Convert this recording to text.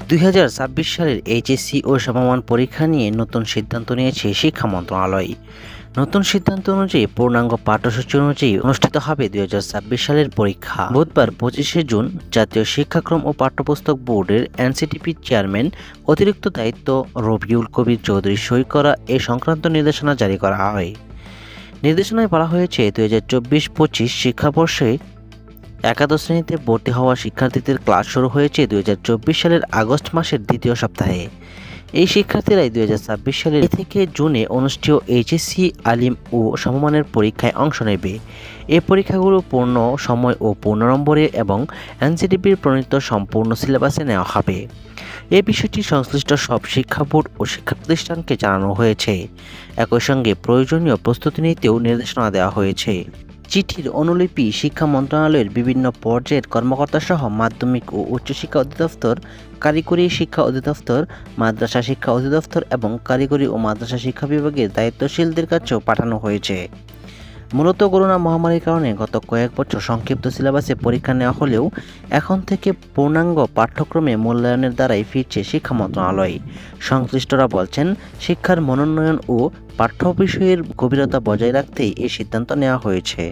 2026 সালের এইচএসসি ও সমমান পরীক্ষা নিয়ে নতুন সিদ্ধান্ত নিয়েছে শিক্ষা মন্ত্রণালয়। নতুন সিদ্ধান্ত অনুযায়ী পূর্ণাঙ্গ পাঠ্যসূচি অনুযায়ী অনুষ্ঠিত হবে 2026 সালের পরীক্ষা। বুধবার 25শে জুন জাতীয় শিক্ষাক্রম ও পাঠ্যপুস্তক বোর্ডের এনসিটিপি চেয়ারম্যান অতিরিক্ত দায়িত্ব রবিউল কবির চৌধুরী সই করা এ সংক্রান্ত নির্দেশনা জারি করা হয়। নির্দেশনায় বলা হয়েছে 2024-25 শিক্ষাবর্ষে একাদশ শ্রেণীতে ভর্তি হওয়া শিক্ষার্থীদের ক্লাস শুরু হয়েছে 2024 সালের আগস্ট মাসের দ্বিতীয় সপ্তাহে। এই শিক্ষার্থীরাই 2026 সালের থেকে জুনে অনুষ্ঠেয় এইচএসসি আলিম ও সমমানের পরীক্ষায় অংশ নেবে। এই পরীক্ষাগুলো পূর্ণ সময় ও পূর্ণ নম্বরে এবং এনসিটিপির প্রণীত সম্পূর্ণ সিলেবাসে নেওয়া হবে। এই বিষয়টি সংশ্লিষ্ট সব শিক্ষা বোর্ড ও শিক্ষা প্রতিষ্ঠানকে জানানো হয়েছে। একই সঙ্গে প্রয়োজনীয় প্রস্তুতি নিতেও নির্দেশনা দেওয়া হয়েছে। চিঠির অনুলিপি শিক্ষা মন্ত্রণালয়ের বিভিন্ন পর্যায়ের কর্মকর্তাসহ মাধ্যমিক ও উচ্চশিক্ষা অধিদপ্তর, কারিগরি শিক্ষা অধিদপ্তর, মাদ্রাসা শিক্ষা অধিদপ্তর এবং কারিগরি ও মাদ্রাসা শিক্ষা বিভাগের দায়িত্বশীলদের কাছেও পাঠানো হয়েছে। মূলত করোনা মহামারীর কারণে গত কয়েক বছর সংক্ষিপ্ত সিলেবাসে পরীক্ষা নেওয়া হলেও এখন থেকে পূর্ণাঙ্গ পাঠ্যক্রমে মূল্যায়নের দ্বারাই ফিরছে শিক্ষা মন্ত্রণালয়। সংশ্লিষ্টরা বলছেন, শিক্ষার মনোন্নয়ন ও পাঠ্য বিষয়ের গভীরতা বজায় রাখতেই এই সিদ্ধান্ত নেওয়া হয়েছে।